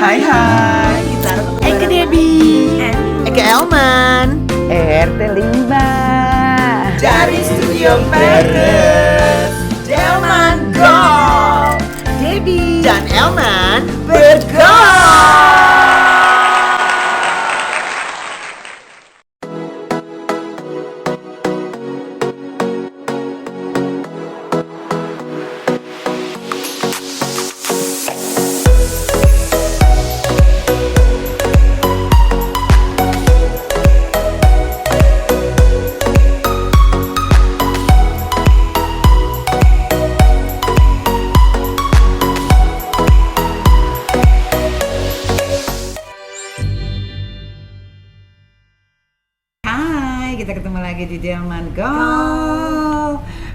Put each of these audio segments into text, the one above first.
Hai. Eke Debbie, Eke Elman, RT 5 dari Studio Paris, Delman Go, Debbie dan Elman bergol. Kita ketemu lagi di Delman Go.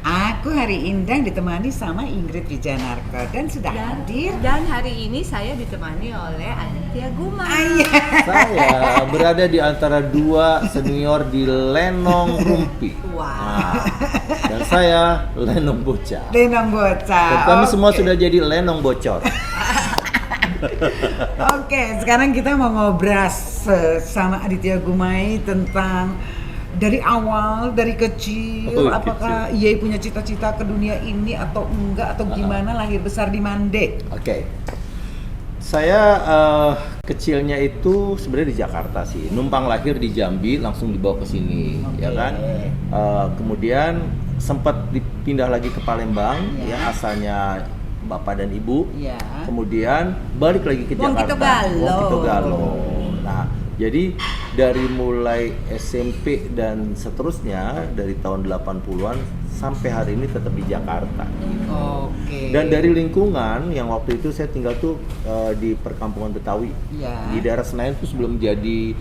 Aku hari Indang ditemani sama Ingrid Wijanarko dan sudah hadir. Dan hari ini saya ditemani oleh Aditya Guma. Saya berada di antara dua senior di Lenong Rumpi. Wow. Dan saya Lenong Bocah. Lenong Bocah. Dan kami semua sudah jadi Lenong Bocor. Oke, sekarang kita mau ngobras sama Aditya Gumai tentang dari awal, dari kecil, apakah ia punya cita-cita ke dunia ini atau enggak, atau gimana lahir besar di Mande? Oke. Saya kecilnya itu sebenarnya di Jakarta sih. Numpang lahir di Jambi, langsung dibawa ke sini, ya kan. Kemudian sempat dipindah lagi ke Palembang, ya asalnya bapak dan ibu. Ya. Kemudian balik lagi ke Jakarta. Wong Kitogalo. Nah, jadi dari mulai SMP dan seterusnya dari tahun 80-an sampai hari ini tetap di Jakarta. Oke. Dan dari lingkungan yang waktu itu saya tinggal tuh di perkampungan Betawi. Ya. Di daerah Senayan tuh sebelum jadi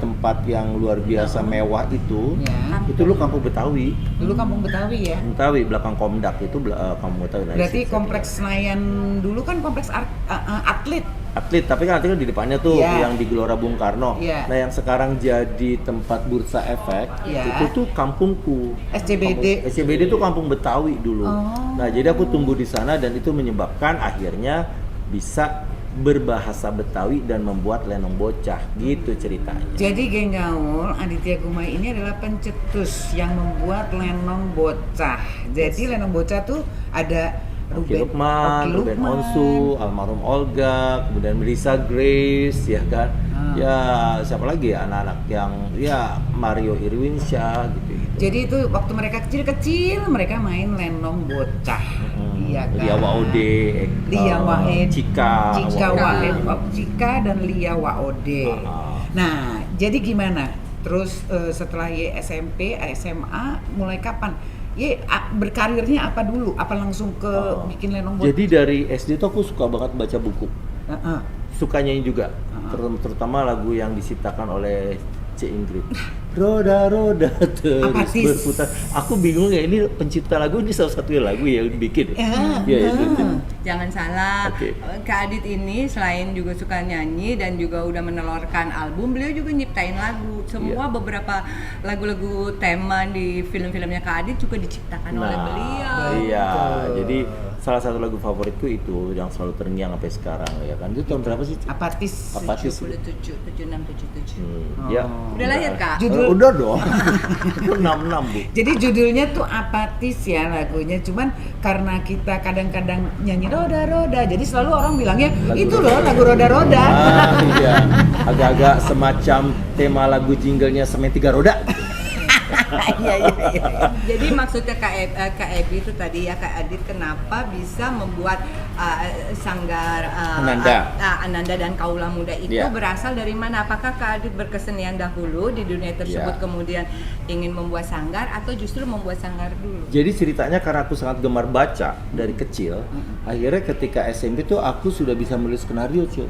tempat yang luar biasa mewah itu. Ya. Itu dulu kampung Betawi. Dulu kampung Betawi ya. Betawi belakang Komdak itu kampung Betawi. Nah, Berarti kompleks Senayan dulu kan kompleks atlet. Atlet, tapi kan atlet kan di depannya tuh Yeah. yang di Gelora Bung Karno. Yeah. Nah, yang sekarang jadi tempat Bursa Efek, Yeah. itu tuh kampungku. SCBD. SCBD itu kampung Betawi dulu. Oh. Nah, jadi aku tumbuh di sana dan itu menyebabkan akhirnya bisa berbahasa Betawi dan membuat Lenong Bocah, gitu ceritanya. Jadi geng gaul, Aditya Gumai ini adalah pencetus yang membuat Lenong Bocah. Jadi Lenong Bocah tuh ada Oki Lukman, Ruben Onsu, almarhum Olga, kemudian Melissa Grace, ya kan? Ya siapa lagi ya anak-anak yang ya Mario Irwinsyah gitu. Jadi itu waktu mereka kecil-kecil mereka main Lenong Bocah. Iya kan? Lia Waode, Lia Waed, Cika Waed, Cika dan Lia Waode. Nah, jadi gimana? Terus setelah SMP, SMA mulai kapan? Berkarirnya apa dulu? Apa langsung ke bikin Lenong Bocah? Jadi dari SD tuh aku suka banget baca buku. Suka nyanyi juga. Terutama lagu yang diciptakan oleh C. Ingrid. Roda-roda terus berputar. Aku bingung ya, ini pencipta lagu ini salah satu lagu yang bikin. Iya itu. Jangan salah, Okay. Kak Adit ini selain juga suka nyanyi dan juga udah menelurkan album, beliau juga nyiptain lagu. Semua beberapa lagu-lagu tema di film-filmnya Kak Adit juga diciptakan oleh beliau. Iya, jadi salah satu lagu favoritku itu yang selalu terngiang sampai sekarang, ya kan. Itu tahun berapa sih? Apatis. 77, 76, 77. Ya. Udah lahir, Kak? Udah dong. 66, Bu. Jadi judulnya tuh Apatis ya lagunya, cuman karena kita kadang-kadang nyanyi roda-roda, jadi selalu orang bilangnya itu loh lagu roda-roda. Iya, agak-agak semacam tema lagu jinglenya Semen Tiga Roda. Iya. Jadi maksudnya Kak Ebi itu tadi ya, Kak Adit kenapa bisa membuat sanggar Ananda dan Kaula Muda itu berasal dari mana? Apakah Kak Adit berkesenian dahulu di dunia tersebut kemudian ingin membuat sanggar atau justru membuat sanggar dulu? Jadi ceritanya karena aku sangat gemar baca dari kecil, akhirnya ketika SMP tuh aku sudah bisa menulis skenario, cuy.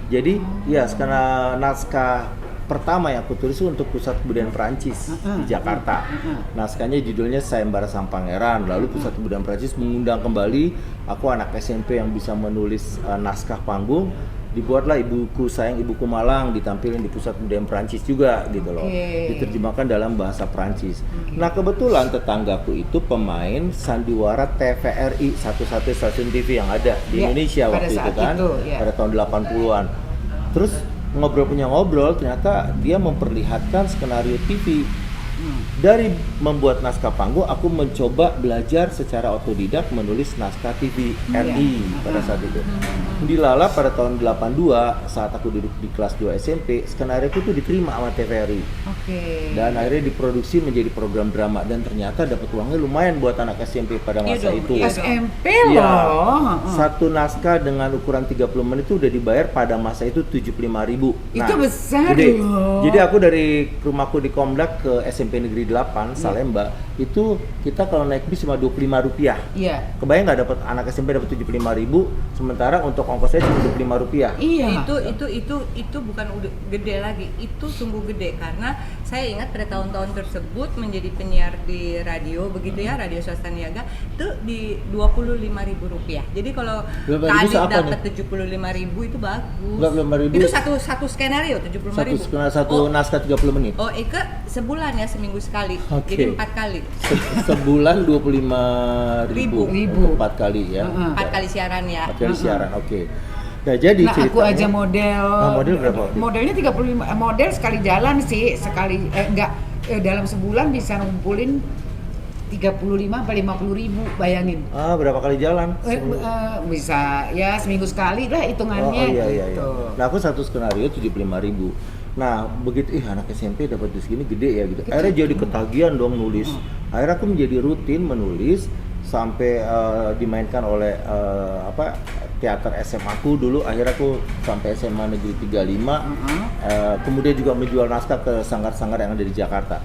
Jadi ya karena naskah pertama yang aku tulis untuk Pusat Kebudayaan Perancis di Jakarta. Naskahnya judulnya Sayembara Sang Pangeran. Lalu Pusat Kebudayaan Perancis mengundang kembali aku anak SMP yang bisa menulis naskah panggung. dibuatlah Ibuku Sayang Ibuku Malang, ditampilin di pusat budaya Prancis juga gitu loh. Diterjemahkan dalam bahasa Prancis. Nah, kebetulan tetanggaku itu pemain sandiwara TVRI, satu-satunya stasiun TV yang ada di Indonesia waktu itu kan, pada tahun 80-an. Terus ngobrol, ternyata dia memperlihatkan skenario TV. Dari membuat naskah panggung, aku mencoba belajar secara otodidak menulis naskah TV RI pada saat itu. Dilala pada tahun 82, saat aku duduk di kelas 2 SMP, skenario itu diterima sama TVRI. Dan akhirnya diproduksi menjadi program drama, dan ternyata dapat uangnya lumayan buat anak SMP pada masa itu. SMP loh. Satu naskah dengan ukuran 30 menit itu udah dibayar pada masa itu 75.000. Itu besar loh. Jadi aku dari rumahku di Komdak ke SMP Negeri 8 Salemba itu kita kalau naik bis cuma Rp25. Kebayang nggak dapat anak SMP dapat 75.000, sementara untuk ongkosnya cuma Rp25. Itu bukan udah gede lagi, itu sungguh gede karena saya ingat pada tahun-tahun tersebut menjadi penyiar di radio begitu ya, radio swasta niaga itu di Rp25.000. Jadi kalau kali dapat 75.000 itu bagus. Itu satu skenario 75.000. Satu naskah 30 menit. Oh, sebulan ya, seminggu sekali. Jadi 4 kali. Sebulan 25.000 untuk 4 kali ya. 4 kali siaran ya. 4 kali siaran, oke. Nah, jadi aku aja model. Model berapa? Modelnya 35 model sekali jalan sih, dalam sebulan bisa ngumpulin 35 sampai 50.000, bayangin. Berapa kali jalan? Bisa ya seminggu sekali lah hitungannya. Iya. Nah, aku satu skenario 75.000. Nah, begitu anak SMP dapat duit segini gede ya gitu. Akhirnya jadi ketagihan dong nulis. Akhirnya aku menjadi rutin menulis sampai dimainkan oleh teater SMA aku dulu. Akhirnya aku sampai SMA Negeri 35. Kemudian juga menjual naskah ke sanggar-sanggar yang ada di Jakarta.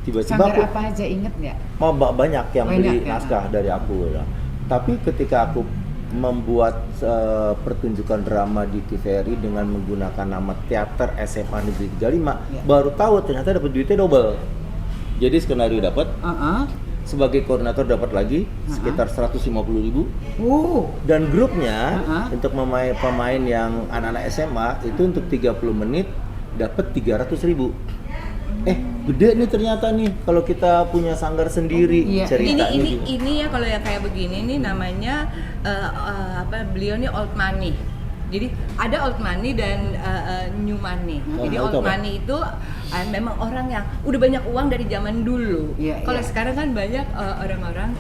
Tiba-tiba sanggar apa aja inget nggak? Banyak yang beli naskah dari aku ya. Tapi ketika aku membuat pertunjukan drama di TVRI dengan menggunakan nama teater SMA Negeri 35, baru tahu ternyata dapat duitnya double. Jadi skenario dapat, sebagai koordinator dapat lagi sekitar 150.000. Dan grupnya untuk pemain yang anak-anak SMA itu untuk 30 menit dapat 300.000. Gede nih ternyata nih kalau kita punya sanggar sendiri. Ceritanya ini ya, kalau yang kayak begini nih namanya beliau nih old money. Jadi ada old money dan new money. Jadi old money itu memang orang yang udah banyak uang dari zaman dulu. Kalau sekarang kan banyak orang-orang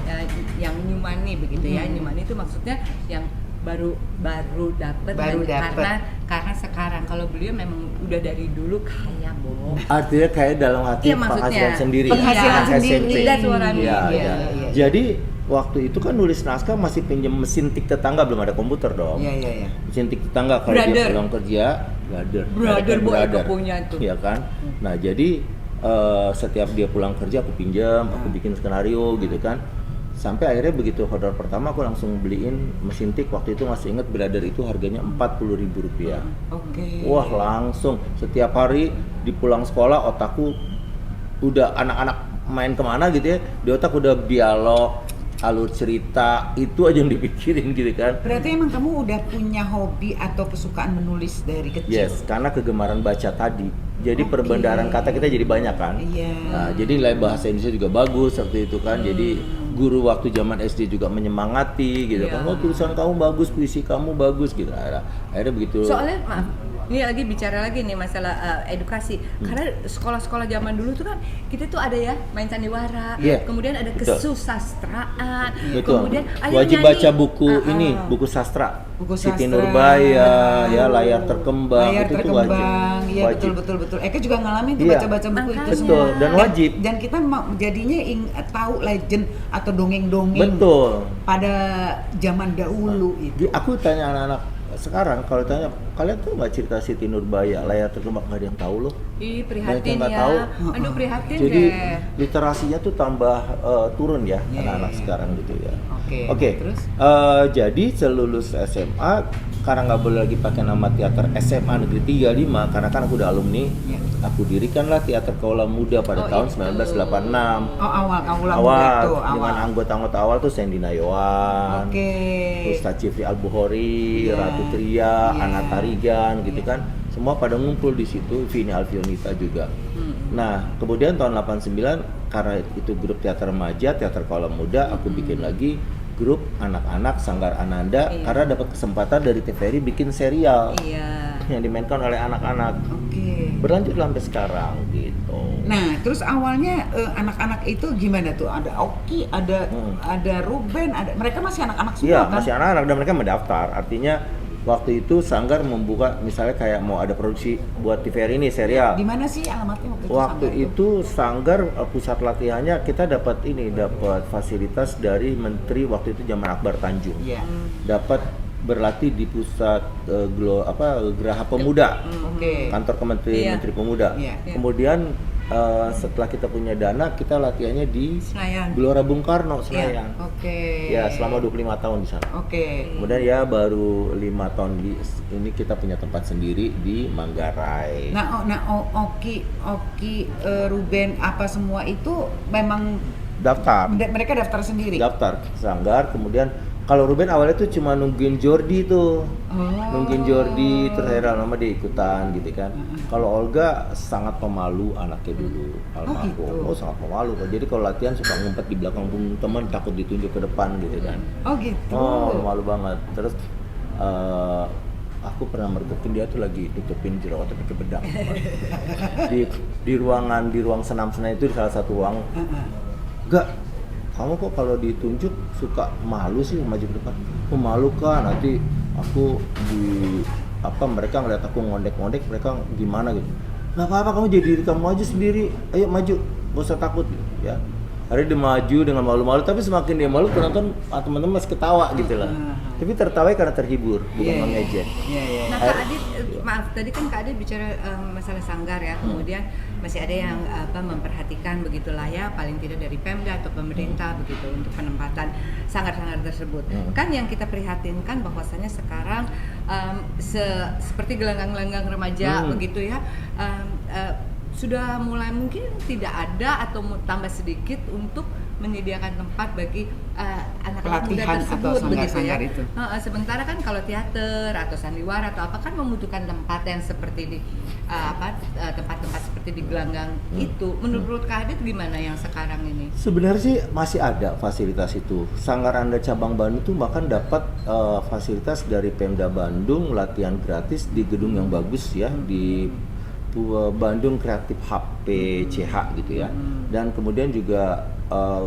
yang new money begitu ya. New money itu maksudnya yang baru dapat karena sekarang. Kalau beliau memang udah dari dulu kaya, Bo. Artinya kayak dalam hati penghasilan sendiri. Penghasilan sendiri. Jadi waktu itu kan nulis naskah masih pinjam mesin tik tetangga, belum ada komputer dong. Mesin tik tetangga kalau dia pulang kerja, brother punya tuh. Iya kan? Nah, jadi setiap dia pulang kerja aku pinjam, aku bikin skenario gitu kan. Sampai akhirnya begitu order pertama aku langsung beliin mesin tik. Waktu itu masih inget brother itu harganya Rp40.000. Wah, langsung setiap hari di pulang sekolah otakku udah anak-anak main kemana gitu ya, di otak udah dialog, alur cerita, itu aja yang dipikirin gitu kan. Berarti emang kamu udah punya hobi atau kesukaan menulis dari kecil? Yes, karena kegemaran baca tadi. Jadi perbendaharaan kata kita jadi banyak kan. Nah, jadi nilai bahasa Indonesia juga bagus seperti itu kan. Jadi guru waktu zaman SD juga menyemangati gitu kan. Oh, tulisan kamu bagus, puisi kamu bagus gitu. Akhirnya begitu. Soalnya maaf, ini lagi bicara lagi nih masalah edukasi. Karena sekolah-sekolah zaman dulu tuh kan kita tuh ada ya main sandiwara, kemudian ada kesusastraan, kemudian wajib baca buku buku sastra. Siti Nurbaya, Layar Terkembang, itu tuh wajib. Iya, betul. Eka juga ngalamin tuh baca-baca buku itu semua. Dan wajib. Dan kita jadinya tahu legend atau dongeng-dongeng. Pada zaman dahulu itu. Aku tanya anak-anak sekarang, kalau tanya kalian tuh nggak cerita Siti Nurbaya, Layar Terkembang, nggak ada yang tahu loh. Prihatin ya. Tahu. Aduh, prihatin. Jadi literasinya tuh tambah turun ya anak-anak sekarang gitu ya. Oke. Terus? Jadi selulus SMA sekarang nggak boleh lagi pakai nama teater SMA Negeri 35 karena kan aku udah alumni. Ya. Aku dirikanlah Teater Kaula Muda pada tahun 1986. Awal Kaula Muda Awal itu dengan anggota-anggota awal tuh Sandy Nayawan, Oke. terus Tachifri Al-Bukhari, Iya. Ratu Tria, Iya. Ana Tarigan gitu Iya. kan. Semua pada ngumpul di situ, Vini Alfionita juga. Nah, kemudian tahun 89 karena itu grup teater remaja, Teater Kaula Muda, aku bikin lagi grup anak-anak Sanggar Ananda Iya. karena dapat kesempatan dari TVRI bikin serial Iya. yang dimainkan oleh anak-anak. Oke. Berlanjut sampai sekarang gitu. Nah, terus awalnya anak-anak itu gimana tuh? Ada Oki, ada Ruben, ada mereka masih anak-anak semua Iya, kan? masih anak-anak dan mereka mendaftar. Artinya waktu itu Sanggar membuka misalnya kayak mau ada produksi buat TVRI ini serial. Di mana sih alamatnya waktu itu? Waktu Sanggar itu Sanggar pusat latihannya kita dapat fasilitas dari menteri waktu itu zaman Akbar Tanjung. Iya. Dapat berlatih di pusat Geraha Pemuda. Oke. Kantor Kementerian Iya. Menteri Pemuda. Iya. Kemudian setelah kita punya dana, kita latihannya di Senayan. Gelora Bung Karno Senayan. Oke. Ya, selama 25 tahun di sana. Oke. Kemudian ya baru 5 tahun ini kita punya tempat sendiri di Manggarai. Oki, Ruben apa semua itu memang Daftar mereka daftar sendiri. ke Sanggar. Kemudian kalau Ruben awalnya tuh cuma nungguin Jordi tuh. Nungguin Jordi terus akhirnya lama dia ikutan gitu kan. Kalau Olga sangat pemalu anaknya dulu. Almarhum. gitu. Sangat pemalu. Jadi kalau latihan suka ngumpet di belakang punggung teman takut ditunjuk ke depan gitu kan. Oh gitu. Oh, malu banget. Terus aku pernah mergokin dia tuh lagi tutupin jerawatnya pakai bedak. di ruang senam-senam itu di salah satu ruang. Enggak, kamu kok kalau ditunjuk suka malu sih maju ke depan? Oh malu kan, nanti aku mereka ngeliat aku ngondek-ngondek, mereka gimana gitu. Nggak apa-apa, kamu jadi diri kamu aja sendiri, ayo maju, gak usah takut ya. Akhirnya dia maju dengan malu-malu, tapi semakin dia malu penonton teman-teman masih ketawa gitu lah. Tapi tertawa karena terhibur, bukan mengejek. Iya. Nah Kak Adit, maaf tadi kan Kak Adit bicara masalah Sanggar ya, kemudian masih ada yang memperhatikan begitulah ya, paling tidak dari Pemda atau pemerintah begitu untuk penempatan sanggar-sanggar tersebut. Kan yang kita prihatinkan bahwasannya sekarang seperti gelanggang-gelanggang remaja begitu ya, sudah mulai mungkin tidak ada atau tambah sedikit untuk menyediakan tempat bagi anak-anak muda Pelatihan tersebut atau sanggar-sanggar begitu ya. itu. Sementara kan kalau teater atau sandiwara atau apa kan membutuhkan tempat yang seperti di tempat-tempat seperti di gelanggang itu. Menurut Kak Adit gimana yang sekarang ini? Sebenarnya sih masih ada fasilitas itu. Sanggar Anda cabang Bandung tuh bahkan dapat fasilitas dari Pemda Bandung, latihan gratis di gedung yang bagus ya, di Bandung Creative Hub PCH gitu ya. Dan kemudian juga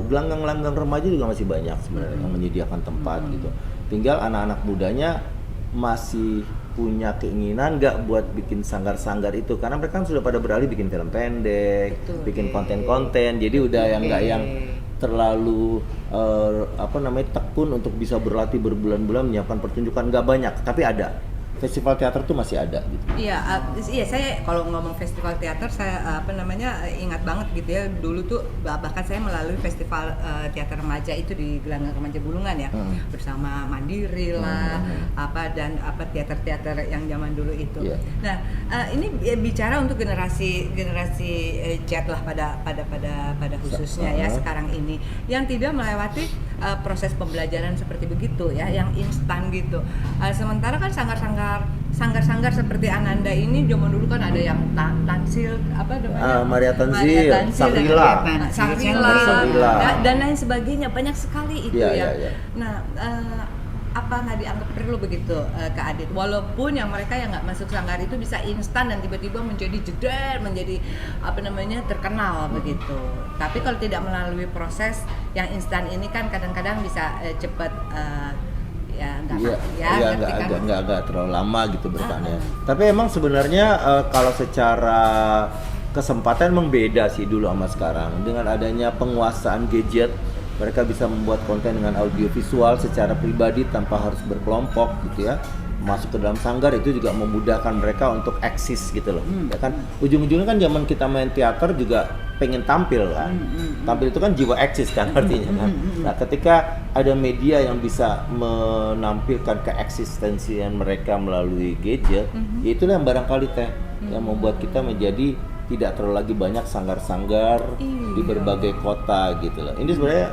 gelanggang-gelanggang remaja juga masih banyak sebenarnya yang menyediakan tempat gitu. Tinggal anak-anak mudanya masih punya keinginan nggak buat bikin sanggar-sanggar itu karena mereka kan sudah pada beralih bikin film pendek, bikin konten-konten. Jadi udah yang nggak yang terlalu tekun untuk bisa berlatih berbulan-bulan menyiapkan pertunjukan, nggak banyak, tapi ada. Festival teater tuh masih ada gitu. Iya, saya kalau ngomong festival teater saya ingat banget gitu ya. Dulu tuh bahkan saya melalui festival teater remaja itu di Gelanggang Remaja Bulungan ya. Bersama Mandiri lah, teater-teater yang zaman dulu itu. Yeah. Nah, ini bicara untuk generasi Z lah pada khususnya ya sekarang ini yang tidak melewati proses pembelajaran seperti begitu ya, yang instan gitu. Sementara kan sanggar-sanggar seperti Ananda ini zaman dulu kan ada yang tansil Maria Tanzil, Sakrila, dan lain sebagainya, banyak sekali itu ya. Nah, apa nggak dianggap perlu begitu Kak Adit? Walaupun yang mereka yang nggak masuk sanggar itu bisa instan dan tiba-tiba menjadi jeder, menjadi terkenal begitu. Tapi kalau tidak melalui proses yang instan ini kan kadang-kadang bisa cepat nggak terlalu lama gitu bertahannya. Tapi emang sebenarnya kalau secara kesempatan emang beda sih dulu sama sekarang. Dengan adanya penguasaan gadget, mereka bisa membuat konten dengan audio visual secara pribadi tanpa harus berkelompok gitu ya. masuk ke dalam sanggar itu juga memudahkan mereka untuk eksis gitu loh. Ya kan ujung-ujungnya kan zaman kita main teater juga pengen tampil kan. Tampil itu kan jiwa eksis kan artinya kan. Nah, ketika ada media yang bisa menampilkan keeksistensian mereka melalui gadget, ya itulah yang barangkali teh yang membuat kita menjadi tidak terlalu lagi banyak sanggar-sanggar di berbagai kota gitu loh. Ini sebenarnya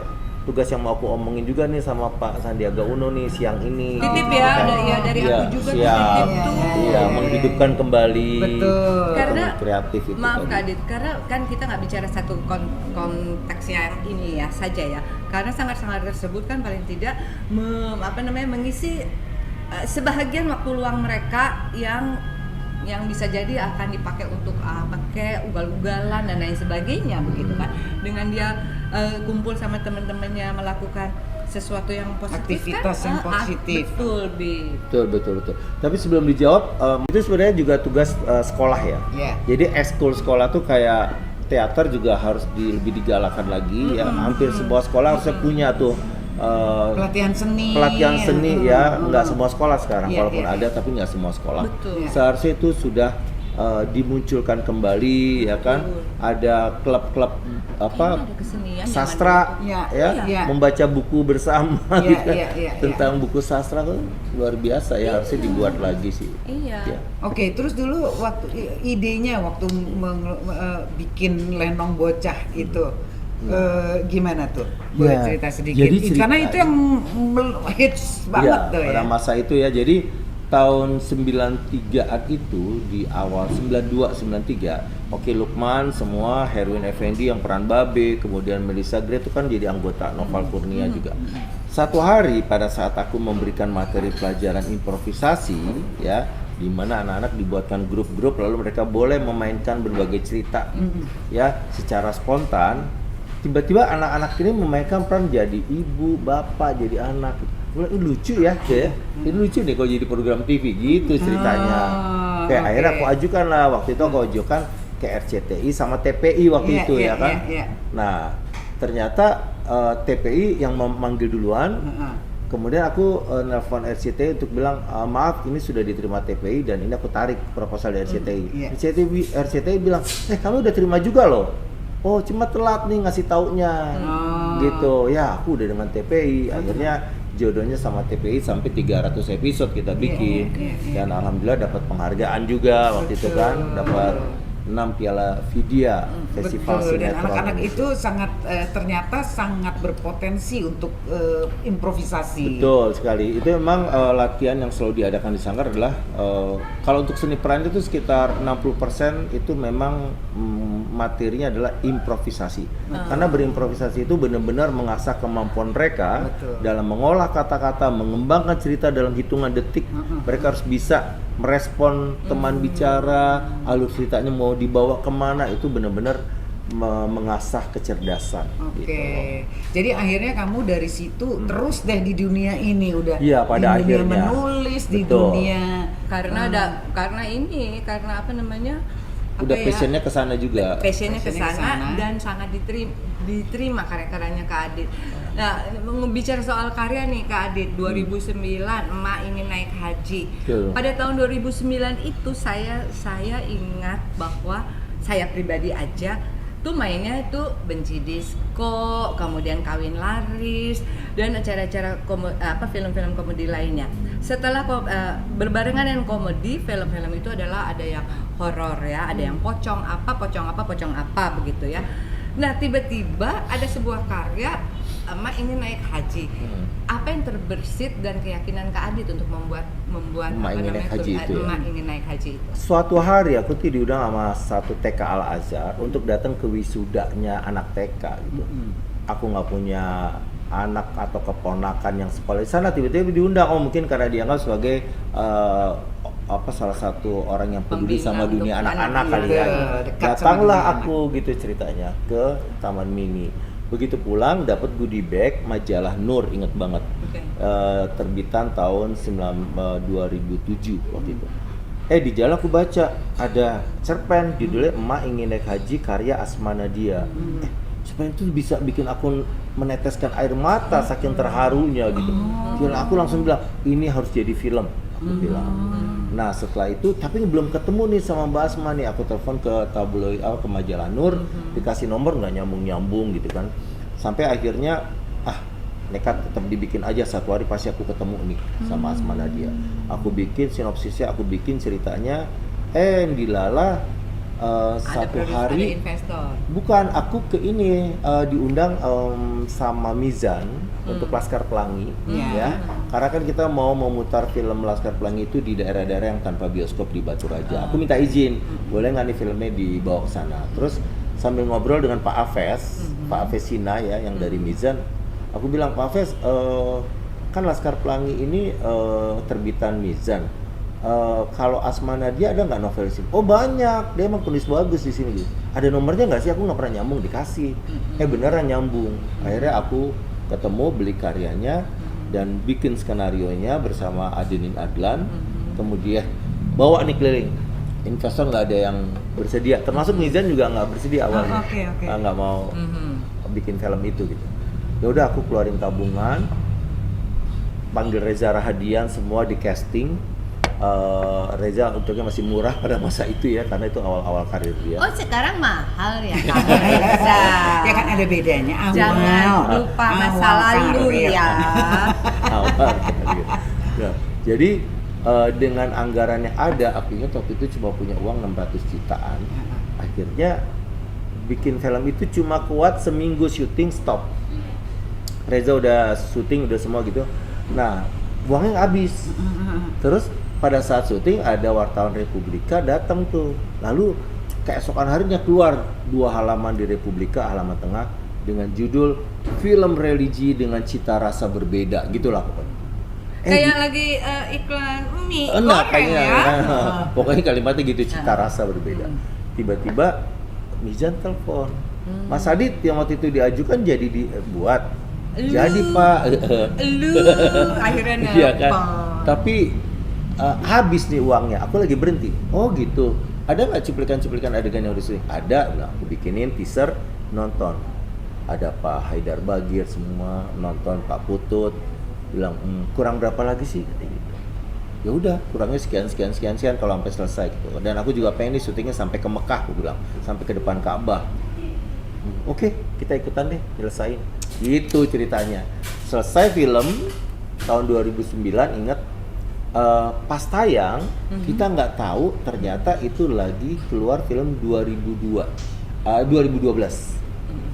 tugas yang mau aku omongin juga nih sama Pak Sandiaga Uno nih siang ini. Titip gitu, ya, kan. dari aku juga siap. titip tuh. Iya, menghidupkan kembali. Betul. Karena kreatif itu. maaf tadi. Kak Adit, karena kan kita nggak bicara satu konteksnya yang ini ya saja ya. Karena sanggar-sanggar tersebut kan paling tidak mengisi sebahagian waktu luang mereka yang bisa jadi akan dipakai untuk pakai ugal-ugalan dan lain sebagainya begitu kan. Dengan dia kumpul sama teman-temannya melakukan sesuatu yang positif aktivitas kan, yang positif. Betul. Tapi sebelum dijawab, itu sebenarnya juga tugas sekolah ya. Yeah. Jadi ekskul sekolah tuh kayak teater juga harus lebih digalakan lagi ya. Hampir semua sekolah harusnya punya tuh pelatihan seni ya. Nggak semua sekolah sekarang, Yeah, walaupun yeah. ada tapi nggak semua sekolah. Betul. Seharusnya itu sudah dimunculkan kembali ya kan. Ada klub-klub Ada kesenian sastra zaman ya, itu. Iya. membaca buku bersama Iya, gitu. iya, Tentang buku sastra kan luar biasa ya, harusnya dibuat lagi sih. Iya. Ya. Oke, terus dulu waktu idenya waktu bikin lenong bocah itu gimana tuh? Boleh Ya, cerita sedikit. jadi cerita- Karena itu yang hits banget tuh ya. Pada masa itu ya, jadi tahun 93-an itu di awal 92-93, Oki Lukman semua, Herwin Effendi yang peran Babe, kemudian Melissa Gray itu kan jadi anggota, Noval Kurnia juga. Satu hari pada saat aku memberikan materi pelajaran improvisasi ya, di mana anak-anak dibuatkan grup-grup lalu mereka boleh memainkan berbagai cerita ya secara spontan. Tiba-tiba anak-anak ini memainkan peran jadi ibu, bapak, jadi anak. Ini lucu ya, ini lucu nih kalau jadi program TV gitu ceritanya. Kayak oke. akhirnya aku ajukan lah, waktu itu aku ajukan ke RCTI sama TPI waktu Iya, itu iya, ya kan. iya, iya. Nah ternyata TPI yang memanggil duluan. Kemudian aku nelpon RCTI untuk bilang maaf ini sudah diterima TPI dan ini aku tarik proposal dari RCTI. Iya. RCTI bilang kamu udah terima juga loh. Oh cuma telat nih ngasih taunya. Gitu ya, aku udah dengan TPI. Akhirnya jodohnya sama TPI sampai 300 episode kita bikin. Dan alhamdulillah dapat penghargaan juga waktu itu kan, dapat 6 piala Vidya Festival Betul, dan Sinetron. anak-anak itu sangat ternyata sangat berpotensi untuk improvisasi. Betul sekali. Itu memang latihan yang selalu diadakan di Sanggar adalah kalau untuk seni peran itu sekitar 60% itu memang materinya adalah improvisasi. Karena berimprovisasi itu benar-benar mengasah kemampuan mereka dalam mengolah kata-kata, mengembangkan cerita dalam hitungan detik. Mereka harus bisa merespon teman bicara, alur ceritanya mau dibawa kemana, itu benar-benar mengasah kecerdasan. Oke, Gitu. jadi akhirnya kamu dari situ terus deh di dunia ini udah. Iya, pada di dunia akhirnya. menulis, di Betul. dunia karena apa namanya? Udah passionnya ke sana juga. Passionnya ke Passionnya sana kesana. dan sangat diterima karya-karyanya Kak Adit. Nah, bicara soal karya nih Kak Adit, 2009 Emak Ingin Naik Haji. Betul. Pada tahun 2009 itu saya ingat bahwa saya pribadi aja tuh mainnya tuh Benci Disco, kemudian Kawin Laris dan acara-acara film-film komedi lainnya. Setelah berbarengan dengan komedi, film-film itu adalah ada yang horor ya, ada yang pocong apa begitu ya. Nah, tiba-tiba ada sebuah karya Emak Ingin Naik Haji. Apa yang terbersit dan keyakinan Kak Adit untuk membuat Emak Ingin Naik Haji itu ya? Emak Ingin Naik Haji itu? Suatu hari aku tuh diundang sama satu TK Al Azhar untuk datang ke wisudanya anak TK gitu. Aku nggak punya anak atau keponakan yang sekolah di sana, tiba-tiba diundang. Oh mungkin karena dianggap sebagai salah satu orang yang peduli Pembina sama dunia untuk anak-anak anak, kali iya, ya. dekat sama Datanglah dunia aku gitu ceritanya ke Taman Mini. Begitu pulang dapat goodie bag majalah Nur, inget banget. Oke. Terbitan tahun 2007 waktu itu. Di jalan aku baca ada cerpen judulnya Emak Ingin Naik Haji karya Asma Nadia. Cerpen itu bisa bikin aku meneteskan air mata saking terharunya gitu. Dan aku langsung bilang ini harus jadi film. aku bilang. Nah setelah itu, tapi belum ketemu nih sama Mbak Asma nih. Aku telepon ke tabloid, ke majalah Nur, dikasih nomor nggak nyambung gitu kan. Sampai akhirnya nekat tetap dibikin aja, satu hari pasti aku ketemu nih sama Asma Nadia. Aku bikin sinopsisnya, aku bikin ceritanya. Dilala satu hari. Ada investor. Bukan, aku ke ini diundang sama Mizan untuk Laskar Pelangi, ya. Karena kan kita mau memutar film Laskar Pelangi itu di daerah-daerah yang tanpa bioskop di Batu Raja. Aku minta izin, boleh nggak nih filmnya dibawa ke sana. Terus sambil ngobrol dengan Pak Aves, Pak Aves Sina ya, yang dari Mizan, aku bilang, Pak Aves, kan Laskar Pelangi ini terbitan Mizan. Kalau Asma Nadia ada nggak novel sih? Oh banyak, dia emang tulis bagus di sini. Ada nomornya nggak sih? Aku nggak pernah nyambung, dikasih. Beneran nyambung. Akhirnya aku ketemu, beli karyanya dan bikin skenarionya bersama Adenin Adlan. Kemudian bawa nih keliling. Investor nggak ada yang bersedia. Termasuk Mizan juga nggak bersedia awalnya. Nggak mau bikin film itu gitu. Ya udah aku keluarin tabungan, panggil Reza Rahadian, semua di casting. Reza untuknya masih murah pada masa itu ya, karena itu awal-awal karir dia. Oh sekarang mahal ya kalau Reza. Ya kan ada bedanya awal. Jangan lupa masa lalu ya. Awal karir. Nah, jadi dengan anggaran yang ada, aku ingat waktu itu cuma punya uang 600 jutaan. Akhirnya bikin film itu cuma kuat seminggu syuting stop. Reza udah syuting udah semua gitu. Nah, uangnya habis. Terus pada saat syuting ada wartawan Republika datang tuh. Lalu keesokan harinya keluar 2 halaman di Republika, halaman tengah dengan judul film religi dengan cita rasa berbeda, gitulah pokoknya. Kayak lagi iklan mie Enak goreng kayaknya. ya. Pokoknya kalimatnya gitu, cita rasa berbeda. Tiba-tiba Mizan telepon. Mas Adit yang waktu itu diajukan jadi dibuat. Jadi Pak. Lu akhirnya Iya kan. nelpon. Tapi habis nih uangnya. Aku lagi berhenti. Oh gitu. Ada nggak cuplikan-cuplikan adegan yang udah syuting? Ada. Nah, aku bikinin teaser, nonton. Ada Pak Haidar Bagir semua nonton, Pak Putut bilang kurang berapa lagi sih? Katanya gitu. Ya udah, kurangnya sekian kalau sampai selesai gitu. Dan aku juga pengen nih syutingnya sampai ke Mekah, aku bilang, sampai ke depan Ka'bah. Oke, kita ikutan deh, nyelesain. Gitu ceritanya. Selesai film tahun 2009, ingat pas tayang kita nggak tahu ternyata itu lagi keluar film 2012.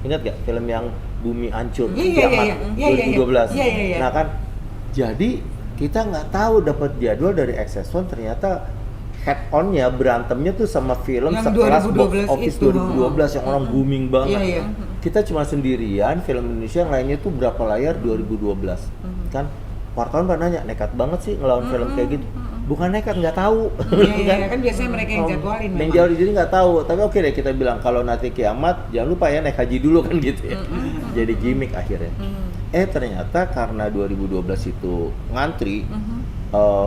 Ingat gak film yang bumi hancur kiamat 2012. Nah kan, jadi kita nggak tahu dapat jadwal dari Access1, ternyata head on-nya berantemnya tuh sama film yang sekelas Box 2012 Office itu. 2012 yang orang booming banget. Iya. Kita cuma sendirian, film Indonesia yang lainnya tuh berapa layar 2012. Kan wartawan pada nanya, nekat banget sih ngelawan film kayak gitu. Bukan nekat, nggak tahu. Iya, kan biasanya mereka yang jadwalin memang. Yang jauh jadi nggak tahu, tapi oke deh kita bilang kalau nanti kiamat jangan lupa ya naik haji dulu kan gitu ya. Jadi gimmick akhirnya. Ternyata karena 2012 itu ngantri,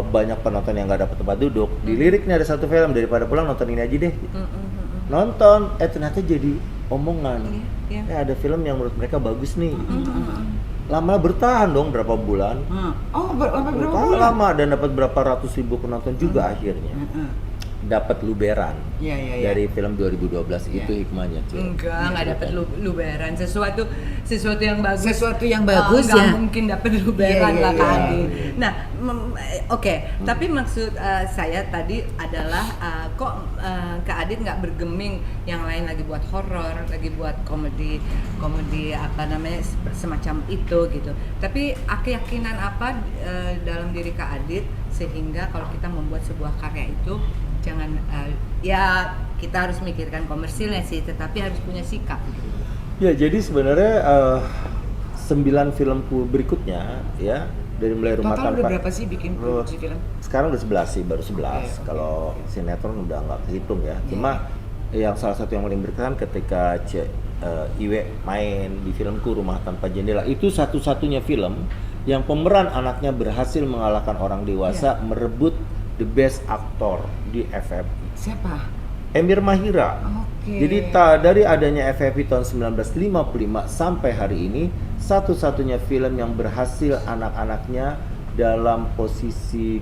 banyak penonton yang nggak dapat tempat duduk. Dilirik nih ada satu film, daripada pulang nonton ini aja deh. Gitu. Nonton, ternyata jadi omongan. Ada film yang menurut mereka bagus nih. Gitu. Lama bertahan dong berapa bulan. Berapa Bertahan bulan? lama dan dapat berapa ratus ribu penonton juga akhirnya. Dapat luberan dari film 2012 itu hikmahnya. Nggak dapat luberan, sesuatu yang bagus. Sesuatu yang bagus nggak ya. mungkin dapat luberan lah Iya. Kak Adi. Nah, oke. Tapi maksud saya tadi adalah kok Kak Adit nggak bergeming, yang lain lagi buat horor, lagi buat komedi apa namanya semacam itu gitu. Tapi keyakinan apa dalam diri Kak Adit sehingga kalau kita membuat sebuah karya itu jangan ya kita harus mikirkan komersilnya sih, tetapi harus punya sikap. Ya jadi sebenarnya 9 filmku berikutnya ya, dari mulai Rumah Total Tanpa. udah berapa sih bikin produksi film? Sekarang udah 11 sih, baru 11. Oke. Kalau sinetron udah nggak kehitung ya. Cuma yang salah satu yang paling berkesan ketika Iwe main di filmku Rumah Tanpa Jendela. Itu satu-satunya film yang pemeran anaknya berhasil mengalahkan orang dewasa, merebut the best actor di FFI. Siapa? Emir Mahira. Oke. Jadi dari adanya FFI tahun 1955 sampai hari ini, satu-satunya film yang berhasil anak-anaknya dalam posisi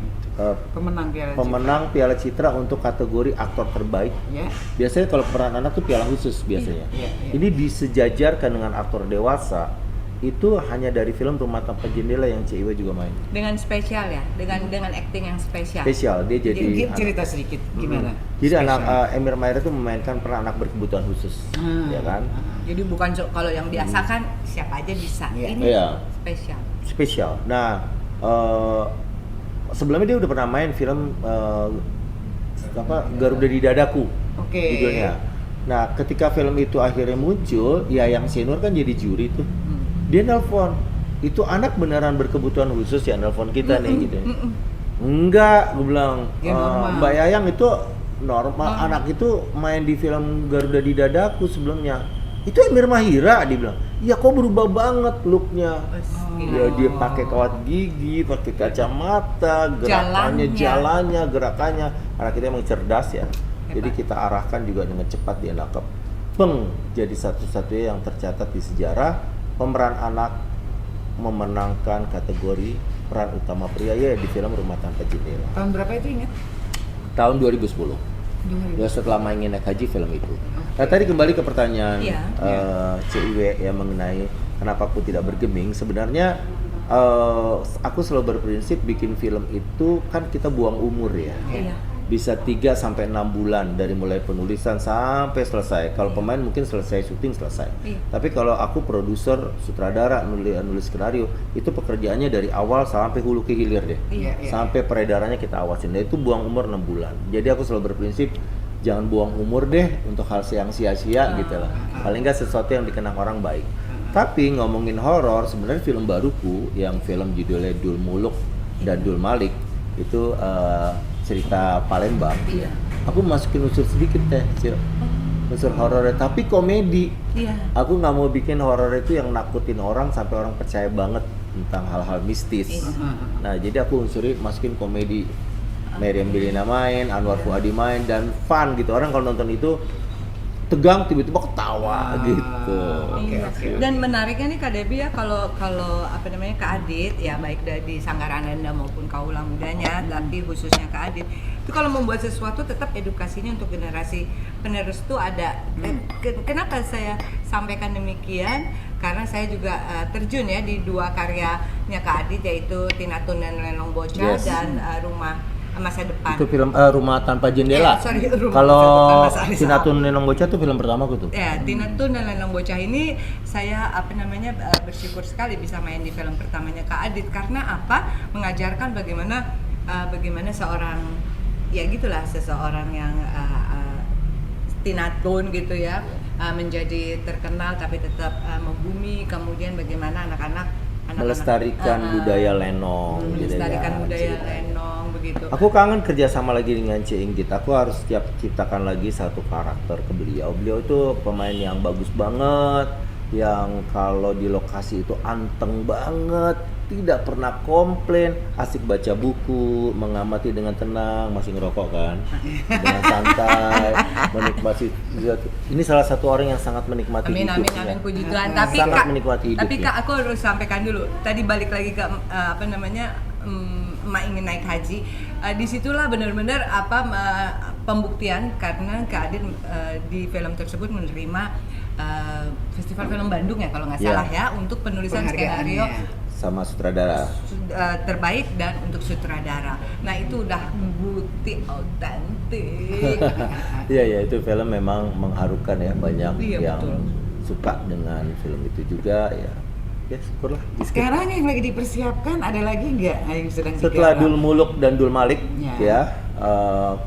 pemenang Piala Citra untuk kategori aktor terbaik. Ya. Biasanya kalau peran anak tuh piala khusus biasanya. Iya. Ini disejajarkan dengan aktor dewasa. Itu hanya dari film Rumah Tanpa Jendela yang Cik Iwe juga main. Dengan spesial ya, dengan acting yang spesial. Spesial, dia jadi cerita sedikit gimana? Jadi anak Emir Maira itu memainkan peran anak berkebutuhan khusus, ya kan? Jadi bukan kalau yang biasa kan siapa aja bisa. Ini spesial. Spesial. Nah, sebelumnya dia udah pernah main film Garuda di Dadaku, judulnya. Nah, ketika film itu akhirnya muncul, ya yang senior kan jadi juri tuh. Dia nelpon, itu anak beneran berkebutuhan khusus ya, nelpon kita nih gitu. Enggak, gue bilang, Mbak Yayang itu normal, anak itu main di film Garuda di Dadaku sebelumnya. Itu Emir Mahira, dia bilang. Ya kok berubah banget looknya. Ya dia pakai kawat gigi, pakai kacamata, jalannya, gerakannya. Anak kita emang cerdas ya. Jadi kita arahkan juga dengan cepat dia nangkep. Jadi satu-satunya yang tercatat di sejarah pemeran anak memenangkan kategori peran utama pria ya di film Rumah Tanpa Jendela. Tahun berapa itu ingat? Tahun 2010. Ya setelah mainin naik haji film itu. Nah tadi kembali ke pertanyaan Cik Iwe ya mengenai kenapa aku tidak bergeming. Sebenarnya aku selalu berprinsip bikin film itu kan kita buang umur ya. Bisa 3-6 bulan dari mulai penulisan sampai selesai. Kalau pemain mungkin selesai syuting selesai. Tapi kalau aku produser, sutradara, nulis skenario, itu pekerjaannya dari awal sampai hulu ke hilir deh. Sampai peredarannya kita awasin. Dan itu buang umur 6 bulan. Jadi aku selalu berprinsip jangan buang umur deh untuk hal yang sia-sia gitu lah. Paling nggak sesuatu yang dikenang orang baik. Tapi ngomongin horor, sebenarnya film baruku yang film judulnya Dul Muluk dan Dul Malik itu cerita Palembang. Aku masukin unsur sedikit teh, unsur horornya, tapi komedi. Aku nggak mau bikin horor itu yang nakutin orang sampai orang percaya banget tentang hal-hal mistis. Nah, jadi aku masukin komedi. Meriam Bellina main, Anwar Fuadi main, dan fun gitu. Orang kalau nonton itu tegang tiba-tiba ketawa gitu. Dan menariknya nih Kak Debbie ya kalau Kak Adit ya baik dari Sanggar Ananda maupun Kaula Mudanya, tapi khususnya Kak Adit itu kalau membuat sesuatu tetap edukasinya untuk generasi penerus tuh ada. Kenapa saya sampaikan demikian? Karena saya juga terjun ya di 2 karyanya Kak Adit, yaitu Tinatun dan Lenong Bocah dan Rumah Masa Depan. Itu film Rumah Tanpa Jendela. Kalau Tinatun Lenong Bocah itu film pertamaku tuh. Ya, Tinatun dan Lenong Bocah ini saya bersyukur sekali bisa main di film pertamanya Kak Adit karena mengajarkan bagaimana seorang ya gitulah seseorang yang Tinatun gitu ya menjadi terkenal tapi tetap membumi, kemudian bagaimana anak-anak melestarikan budaya Lenong, budaya Lenong begitu. Aku kangen kerjasama lagi dengan Cik Inggit. Aku harus ciptakan lagi satu karakter ke beliau. Beliau itu pemain yang bagus banget, yang kalau di lokasi itu anteng banget, tidak pernah komplain, asik baca buku, mengamati dengan tenang, masih ngerokok kan, dengan santai, menikmati. Ini salah satu orang yang sangat menikmati hidupnya. Amin, puji Tuhan. Menikmati hidupnya. Tapi Kak, aku harus sampaikan dulu. Tadi balik lagi ke emak ingin naik haji. Disitulah benar-benar pembuktian karena Kak Adit di film tersebut menerima Festival Film Bandung ya kalau nggak salah ya untuk penulisan skenario sama sutradara terbaik dan untuk sutradara. Nah itu udah bukti otentik. Iya itu film memang mengharukan ya, banyak yang betul. Suka dengan film itu juga ya. Ya syukurlah. Sekarang yang lagi dipersiapkan ada lagi nggak yang sedang setelah Dul Muluk dan Dul Malik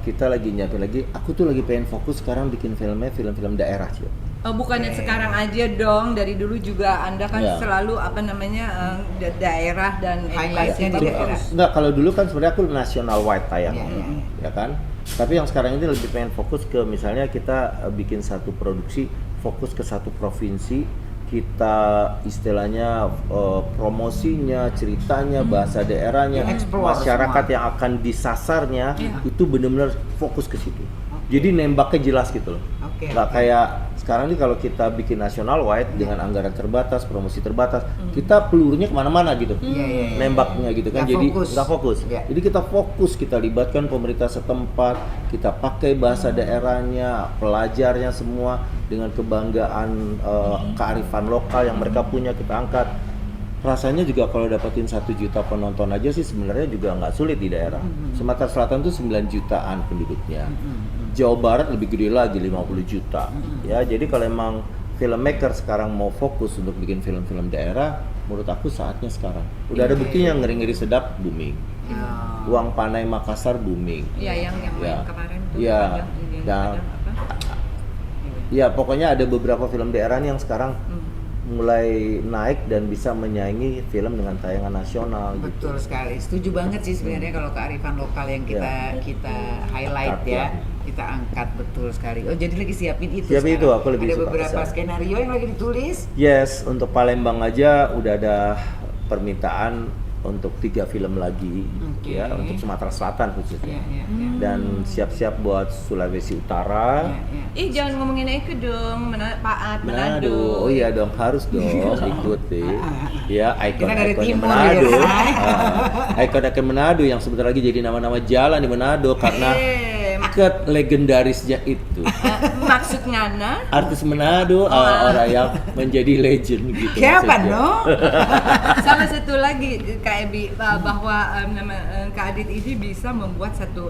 kita lagi nyiapin lagi. Aku tuh lagi pengen fokus sekarang bikin film-film daerah sih. Bukannya sekarang aja dong, dari dulu juga Anda kan selalu daerah dan highlightnya di daerah. Enggak, kalau dulu kan sebenarnya aku national wide tayang, ya kan. Tapi yang sekarang ini lebih pengen fokus ke misalnya kita bikin satu produksi fokus ke satu provinsi, kita istilahnya promosinya, ceritanya, bahasa daerahnya, masyarakat semua yang akan disasarnya itu benar-benar fokus ke situ. Jadi nembaknya jelas gitu loh. Nggak kayak sekarang nih kalau kita bikin national wide dengan anggaran terbatas, promosi terbatas, kita pelurunya kemana-mana gitu, nembaknya gitu kan, jadi nggak fokus. Jadi kita fokus, kita libatkan pemerintah setempat, kita pakai bahasa daerahnya, pelajarnya semua dengan kebanggaan kearifan lokal yang mereka punya kita angkat. Rasanya juga kalau dapetin 1 juta penonton aja sih sebenarnya juga nggak sulit di daerah. Sumatera Selatan tuh 9 jutaan penduduknya. Jawa Barat lebih gede lagi 50 juta. Ya, jadi kalau emang filmmaker sekarang mau fokus untuk bikin film-film daerah, menurut aku saatnya sekarang. Udah ada buktinya, Ngeri-Ngeri Sedap booming. Uang Panai Makassar booming. Iya, yang main kemarin tuh. Iya. Dan ya, pokoknya ada beberapa film daerah nih yang sekarang mulai naik dan bisa menyaingi film dengan tayangan nasional. Betul sekali, setuju banget sih sebenarnya kalau kearifan lokal yang kita highlight kita angkat, betul sekali. Oh, jadi lagi siapin itu Siapin sekarang. itu, aku lebih ada suka beberapa skenario yang lagi ditulis. Yes, untuk Palembang aja udah ada permintaan untuk 3 film lagi, ya, untuk Sumatera Selatan khususnya. Dan siap-siap buat Sulawesi Utara. jangan ngomongin Eke dong, Paat, Manado. Oh iya dong, harus dong ikut deh. Ya, ikon-ikon Manado. Ikon-ikon Manado yang sebentar lagi jadi nama-nama jalan di Manado karena legendarisnya itu. Maksudnya artis Manado orang yang menjadi legend gitu. Siapa no? Sama satu lagi Kak Ebi, bahwa Kak Adit ini bisa membuat satu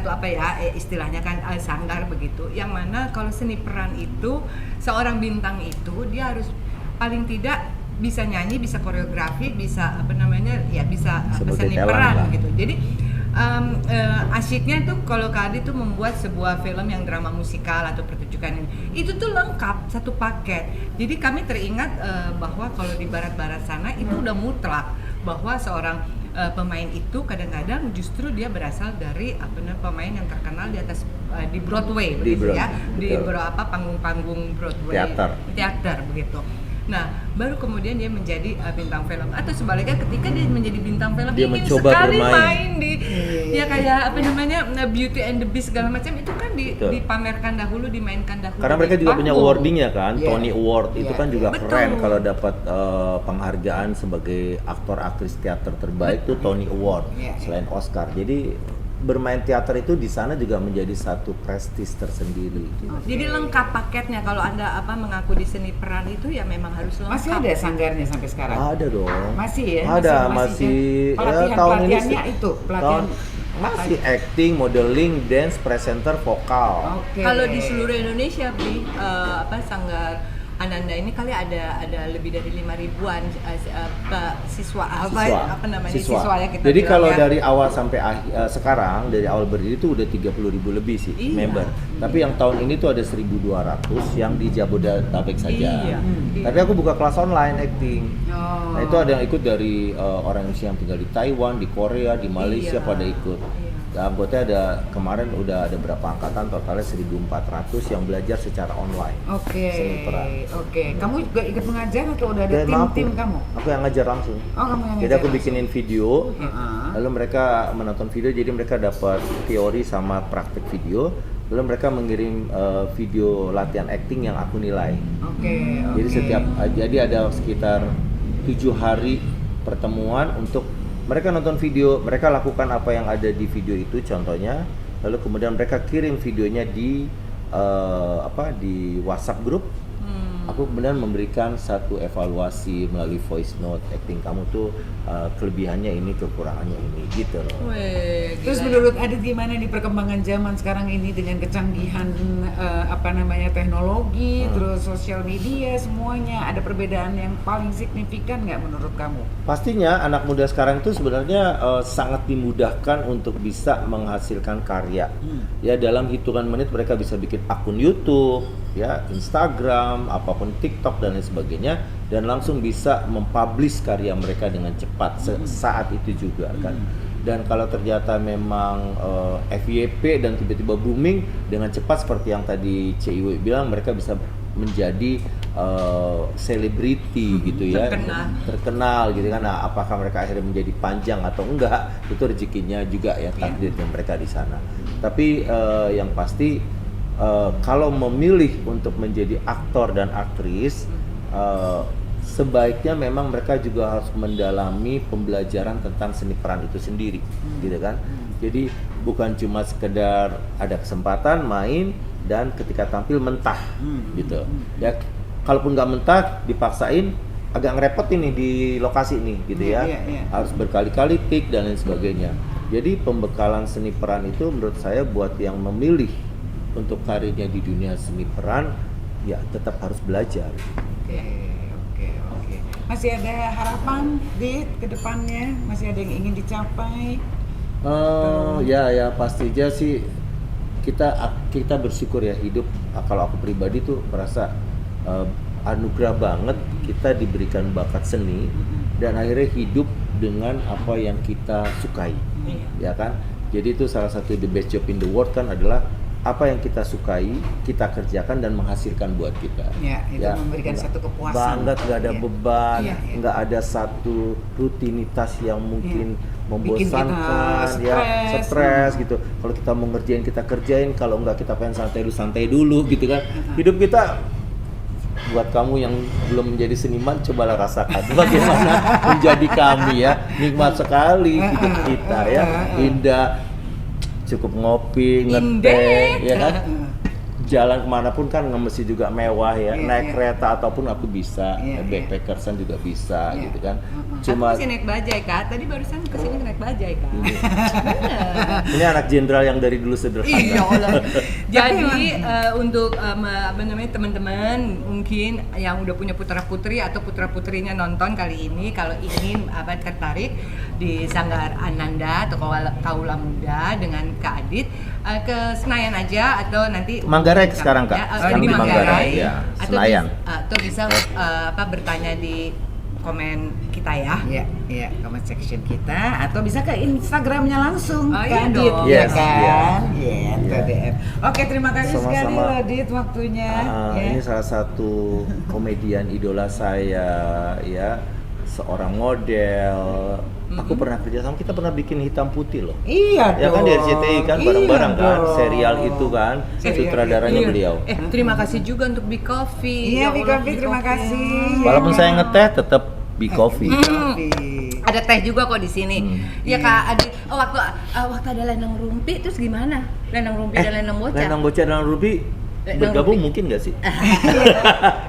apa ya, istilahnya kan sanggar begitu, yang mana kalau seni peran itu seorang bintang itu dia harus paling tidak bisa nyanyi, bisa koreografi, bisa bisa seni peran gitu. Jadi asyiknya tuh kalau Kak Adit tuh membuat sebuah film yang drama musikal atau pertunjukan itu tuh lengkap satu paket. Jadi kami teringat bahwa kalau di barat-barat sana itu udah mutlak bahwa seorang pemain itu kadang-kadang justru dia berasal dari pemain yang terkenal di atas di Broadway begitu ya, di beberapa panggung-panggung Broadway, teater begitu. Nah, baru kemudian dia menjadi bintang film, atau sebaliknya ketika dia menjadi bintang film dia ingin mencoba sekali bermain. main di ya kayak Beauty and the Beast segala macam, itu kan dipamerkan dahulu, dimainkan dahulu. Karena mereka juga punya awardingnya kan, Tony Award itu kan juga betul. keren kalau dapat penghargaan sebagai aktor aktris teater terbaik tuh Tony Award selain Oscar. Jadi bermain teater itu di sana juga menjadi satu prestis tersendiri. Gitu. Jadi lengkap paketnya. Kalau Anda mengaku di seni peran itu ya memang harus lengkap. Masih ada sanggarnya sampai sekarang? Ada dong. Masih ya? Masih pelatihannya itu, pelatihan masih acting, modeling, dance, presenter, vokal. Kalau di seluruh Indonesia, sanggar Ananda ini kali ada lebih dari 5.000-an siswa yang kita jadi bilang, kalau ya. dari awal sampai sekarang, dari awal berdiri itu udah 30.000 lebih sih member. Tapi yang tahun ini tuh ada 1.200 yang di Jabodetabek saja. Tapi aku buka kelas online acting. Nah, itu ada yang ikut dari orang Indonesia yang tinggal di Taiwan, di Korea, di Malaysia pada ikut. Anggotanya ada kemarin udah ada berapa angkatan, totalnya 1.400 yang belajar secara online. Seni peran. Kamu juga ikut mengajar atau udah ada tim kamu? Aku yang ngajar langsung. Oh, kamu yang ngajar. Jadi aku bikinin video, lalu mereka menonton video, jadi mereka dapat teori sama praktek video, lalu mereka mengirim video latihan acting yang aku nilai. Jadi jadi ada sekitar 7 hari pertemuan untuk mereka nonton video, mereka lakukan apa yang ada di video itu contohnya, lalu kemudian mereka kirim videonya di di WhatsApp grup. Aku kemudian memberikan satu evaluasi melalui voice note, acting kamu tuh kelebihannya ini, kekurangannya ini, gitu loh. Terus menurut Adit gimana nih perkembangan zaman sekarang ini dengan kecanggihan teknologi, terus sosial media, semuanya ada perbedaan yang paling signifikan nggak menurut kamu? Pastinya anak muda sekarang itu sebenarnya sangat dimudahkan untuk bisa menghasilkan karya. Ya, dalam hitungan menit mereka bisa bikin akun YouTube, ya, Instagram, apapun TikTok dan lain sebagainya, dan langsung bisa mempublish karya mereka dengan cepat saat itu juga kan. Dan kalau ternyata memang FYP dan tiba-tiba booming dengan cepat seperti yang tadi CIW bilang, mereka bisa menjadi selebriti gitu ya, terkenal gitu kan. Nah, apakah mereka akhirnya menjadi panjang atau enggak, itu rezekinya juga ya, takdirnya mereka di sana. Tapi yang pasti kalau memilih untuk menjadi aktor dan aktris, sebaiknya memang mereka juga harus mendalami pembelajaran tentang seni peran itu sendiri, gitu kan. Jadi bukan cuma sekedar ada kesempatan main dan ketika tampil mentah, gitu. Ya, kalaupun nggak mentah, dipaksain agak ngerepotin nih di lokasi nih, gitu ya. Harus berkali-kali take dan lain sebagainya. Jadi pembekalan seni peran itu menurut saya buat yang memilih untuk karirnya di dunia seni peran, ya tetap harus belajar. Oke. Masih ada harapan di kedepannya? Masih ada yang ingin dicapai? Ya pastinya sih kita bersyukur ya hidup. Kalau aku pribadi tuh merasa anugerah banget kita diberikan bakat seni dan akhirnya hidup dengan apa yang kita sukai, ya kan? Jadi itu salah satu the best job in the world kan adalah apa yang kita sukai, kita kerjakan dan menghasilkan buat kita. Ya, itu memberikan satu kepuasan. Banget, nggak ada beban, nggak ada satu rutinitas yang mungkin membosankan, stres gitu. Kalau kita mau ngerjain kita kerjain, kalau nggak kita pengen santai dulu gitu kan. Hidup kita buat kamu yang belum menjadi seniman, cobalah rasakan bagaimana menjadi kami ya. Nikmat sekali hidup kita ya, indah. Cukup ngopi, ngeteh, ya kan? Jalan kemanapun kan nggak mesti juga mewah ya. Naik kereta ataupun aku bisa, backpackersan juga bisa, gitu kan. Cuma aku masih naik bajai Kak. Tadi barusan kesini naik bajai Kak. Ini anak jenderal yang dari dulu sederhana. Iya Allah. Jadi untuk teman-teman mungkin yang udah punya putra putri atau putra putrinya nonton kali ini, kalau ingin tertarik di Sanggar Ananda atau Kaula Muda dengan Kak Adit, ke Senayan aja atau nanti Manggarai sekarang Kak. Sekarang di Manggarai ya, Senayan. Atau bisa bertanya di komen kita ya. Iya, comment section kita atau bisa ke Instagramnya langsung Kak Adit, dong. ya kan? DM. Oke, terima kasih sekali Sama-sama. loh Adit waktunya. Ini salah satu komedian idola saya ya, seorang model. Aku pernah kerja sama, kita pernah bikin Hitam Putih loh. Iya Ya kan dong. di RCTI kan bareng-bareng kan, dong. serial itu kan, sutradaranya beliau. Terima kasih juga untuk Big Coffee. Iya, Ya Big Allah, Coffee, terima kasih. Walaupun saya ngeteh tetap Big Coffee. Ada teh juga kok di sini. Ya Kak Adit, waktu ada Lenong Rumpi terus gimana? Lenong Rumpi dan Lenong Bocah. Lenong Bocah dan Ruby bergabung mungkin nggak sih?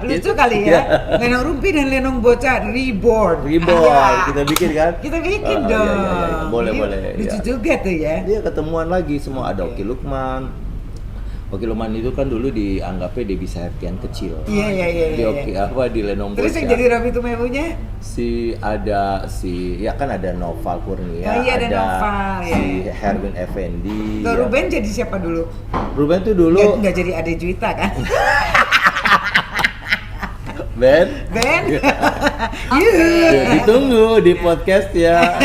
Lucu kali ya. Lenong Rumpi dan Lenong Bocah reborn. Kita bikin kan? Kita bikin Iya, dong. iya. Boleh. Lucu Ya. juga tuh ya. Dia ketemuan lagi semua, ada Oki Lukman. Oki Lukman itu kan dulu dianggapnya Debbie Sahertian kecil. Iya. Di Oki di Lenong Terus Bocah. yang jadi Robi Tumebunya? Ya kan ada Noval Kurnia, Oh iya, ada Noval, si Herwin Effendi. Tuh, ya. Ruben jadi siapa dulu? Ruben tuh dulu Nggak jadi Ade Juwita kan? Ben. Yuh. Ditunggu di podcast ya.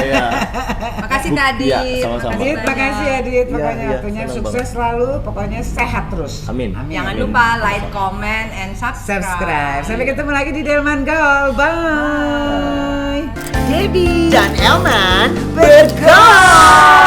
Makasih Kak Adit. Ya, sama-sama. Adit, makasih Adit. Pokoknya Iya, waktunya senang sukses selalu. Pokoknya sehat terus. Amin. Jangan lupa like, comment, and subscribe. Sampai ketemu lagi di Delman Gaul. Bye. Debbie Dan Elman bergol.